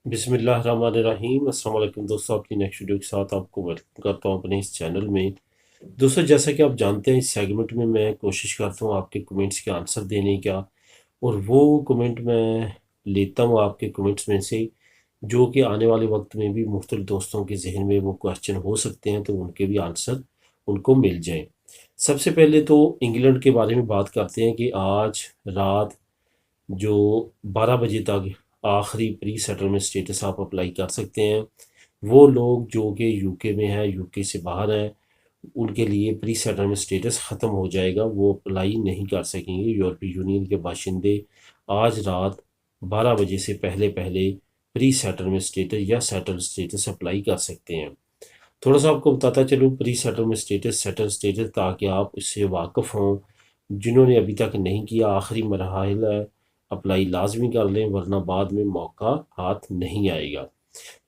बिस्मिल्लाहिर्रहमानिर्रहीम। अस्सलाम वालेकुम दोस्तों, आपकी नेक्स्ट वीडियो के साथ आपको वेलकम करता हूँ अपने इस चैनल में। दोस्तों, जैसा कि आप जानते हैं, इस सेगमेंट में मैं कोशिश करता हूँ आपके कमेंट्स के आंसर देने का। और वो कमेंट मैं लेता हूँ आपके कमेंट्स में से जो कि आने वाले वक्त में भी मुख्तलिफ दोस्तों के जहन में वो क्वेश्चन हो सकते हैं, तो उनके भी आंसर उनको मिल जाएं। सबसे पहले तो इंग्लैंड के बारे में बात करते हैं कि आज रात जो 12 बजे तक आखिरी प्री सेटलमेंट स्टेटस आप अप्लाई कर सकते हैं। वो लोग जो कि यूके में हैं, यूके से बाहर हैं, उनके लिए प्री सेटलमेंट स्टेटस ख़त्म हो जाएगा, वो अप्लाई नहीं कर सकेंगे। यूरोपीय यूनियन के बाशिंदे आज रात 12 बजे से पहले पहले प्री सेटलमेंट स्टेटस या सेटल स्टेटस अप्लाई कर सकते हैं। थोड़ा सा आपको बताता चलूँ pre settlement status, settle status, ताकि आप इससे वाकिफ़ हों। जिन्होंने अभी तक नहीं किया, आखिरी मरहल है, अप्लाई लाजमी कर लें, वरना बाद में मौका हाथ नहीं आएगा।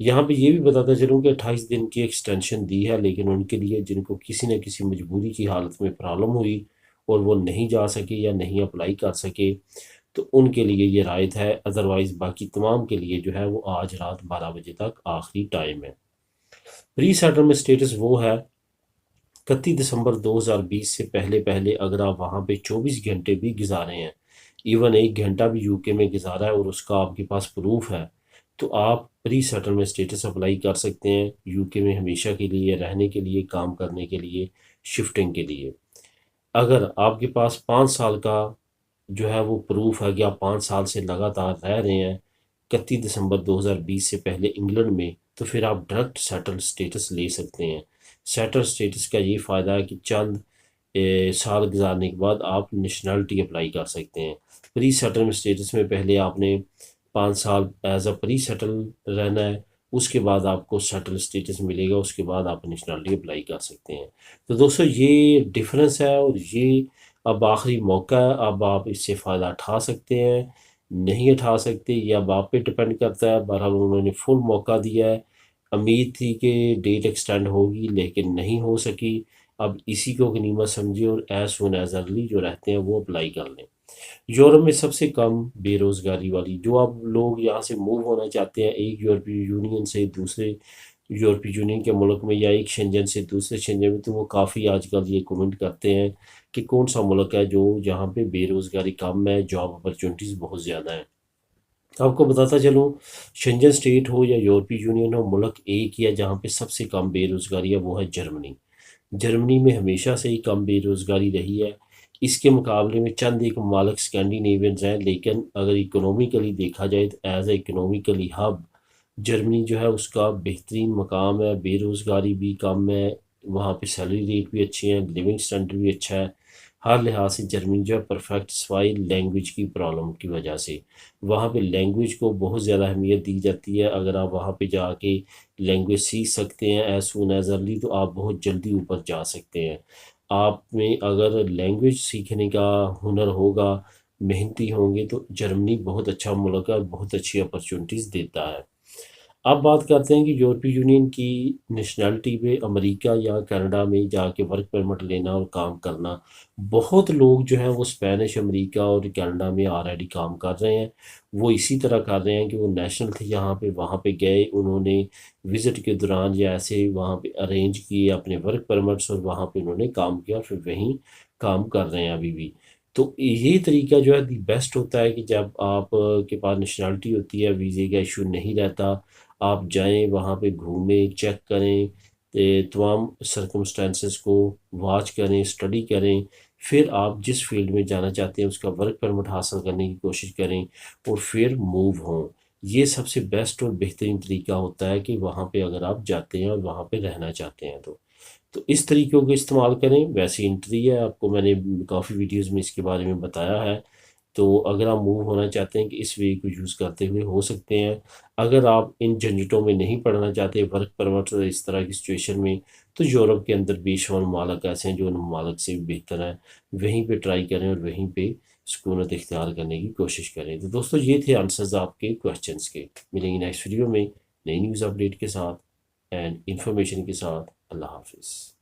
यहाँ पे ये भी बताता चलूँ कि 28 दिन की एक्सटेंशन दी है, लेकिन उनके लिए जिनको किसी न किसी मजबूरी की हालत में प्रॉब्लम हुई और वो नहीं जा सके या नहीं अप्लाई कर सके, तो उनके लिए ये रायत है। अदरवाइज़ बाकी तमाम के लिए जो है वो आज रात 12 बजे तक आखिरी टाइम है। प्री सेटलमेंट स्टेटस वो है 31 दिसंबर 2020 से पहले पहले अगर आप वहाँ पे 24 घंटे भी गुजारे हैं, इवन 1 घंटा भी यूके में गुजारा है और उसका आपके पास प्रूफ है, तो आप प्री सेटलमेंट स्टेटस अप्लाई कर सकते हैं यूके में हमेशा के लिए, रहने के लिए, काम करने के लिए, शिफ्टिंग के लिए। अगर आपके पास 5 साल का जो है वो प्रूफ है कि आप 5 साल से लगातार रह रहे हैं 31 दिसंबर 2020 से पहले इंग्लैंड में, तो फिर आप डायरेक्ट सेटल स्टेटस ले सकते हैं। सेटल स्टेटस का ये फ़ायदा है कि चंद साल गुजारने के बाद आप नेशनलिटी अप्लाई कर सकते हैं। प्री सेटलमेंट स्टेटस में पहले आपने 5 साल एज अ प्री सेटल रहना है, उसके बाद आपको सेटल स्टेटस मिलेगा, उसके बाद आप नेशनलिटी अप्लाई कर सकते हैं। तो दोस्तों, ये डिफरेंस है और ये अब आखिरी मौका है। अब आप इससे फ़ायदा उठा सकते हैं, नहीं उठा सकते, या अब आप पे डिपेंड करता है। बहरहाल उन्होंने फुल मौका दिया है। उम्मीद थी कि डेट एक्सटेंड होगी, लेकिन नहीं हो सकी। अब इसी को गनीमत समझिए और एज सुन एज अर्ली जो रहते हैं वो अप्लाई कर लें। यूरोप में सबसे कम बेरोज़गारी वाली, जो आप लोग यहाँ से मूव होना चाहते हैं एक यूरोपीय यूनियन से दूसरे यूरोपीय यूनियन के मुल्क में, या एक शेंजन से दूसरे शेंजन में, तो वो काफ़ी आजकल ये कमेंट करते हैं कि कौन सा मुल्क है जो जहाँ पे बेरोज़गारी कम है, जॉब अपॉर्चुनिटीज़ बहुत ज़्यादा हैं। आपको बताता चलूँ, शेंजन स्टेट हो या यूरोपीय यूनियन हो, मुल्क एक ही है जहाँ पे सबसे कम बेरोज़गारी है, वो है जर्मनी। जर्मनी में हमेशा से ही कम बेरोज़गारी रही है। इसके मुकाबले में चंद एक ममालिक स्कैंडिनेवियंस हैं, लेकिन अगर इकोनॉमिकली देखा जाए तो as a economically hub Germany जो है उसका बेहतरीन मकाम है। बेरोज़गारी भी कम है, वहाँ पे सैलरी रेट भी अच्छे हैं, लिविंग स्टैंडर्ड भी अच्छा है। हर लिहाज से जर्मनी जो है परफेक्ट, सवाई लैंग्वेज की प्रॉब्लम की वजह से। वहाँ पे लैंग्वेज को बहुत ज़्यादा अहमियत दी जाती है। अगर आप वहाँ पे जाके लैंग्वेज सीख सकते हैं एज सुन एज अर्ली, तो आप बहुत जल्दी ऊपर जा सकते हैं। आप में अगर लैंग्वेज सीखने का हुनर होगा, मेहनती होंगे, तो जर्मनी बहुत अच्छा मुल्क है और बहुत अच्छी अपॉर्चुनिटीज़ देता है। अब बात करते हैं कि यूरोपीय यूनियन की नेशनलिटी पे अमेरिका या कनाडा में जाके वर्क परमिट लेना और काम करना। बहुत लोग जो हैं वो स्पेनिश, अमेरिका और कनाडा में ऑलरेडी काम कर रहे हैं। वो इसी तरह कर रहे हैं कि वो नेशनल थे यहाँ पे, वहाँ पे गए, उन्होंने विज़िट के दौरान या ऐसे वहाँ पे अरेंज किए अपने वर्क परमिट्स और वहाँ पे उन्होंने काम किया, फिर वहीं काम कर रहे हैं अभी भी। तो ये तरीका जो है दी बेस्ट होता है कि जब आप के पास नेशनलिटी होती है, वीज़े का इशू नहीं रहता, आप जाएं वहाँ पे, घूमें, चेक करें, तमाम सर्कमस्टेंसेस को वॉच करें, स्टडी करें, फिर आप जिस फील्ड में जाना चाहते हैं उसका वर्क परमिट हासिल करने की कोशिश करें और फिर मूव हों। ये सबसे बेस्ट और बेहतरीन तरीका होता है कि वहाँ पे अगर आप जाते हैं और वहाँ पे रहना चाहते हैं तो इस तरीक़ों को इस्तेमाल करें। वैसे एंट्री है, आपको मैंने काफ़ी वीडियोज़ में इसके बारे में बताया है। तो अगर आप मूव होना चाहते हैं कि इस वे को यूज़ करते हुए हो सकते हैं। अगर आप इन झंझटों में नहीं पड़ना चाहते वर्क परमिट और इस तरह की सिचुएशन में, तो यूरोप के अंदर बेशुमार ममालिक ऐसे हैं जो उन ममालिक से भी बेहतर हैं। वहीं पे ट्राई करें और वहीं पे सुकूनत इख्तियार करने की कोशिश करें। तो दोस्तों, ये थे आंसर्स आपके क्वेश्चंस के। मिलेंगे नेक्स्ट वीडियो में नई न्यूज़ अपडेट के साथ एंड इंफॉर्मेशन के साथ। अल्लाह हाफिज़।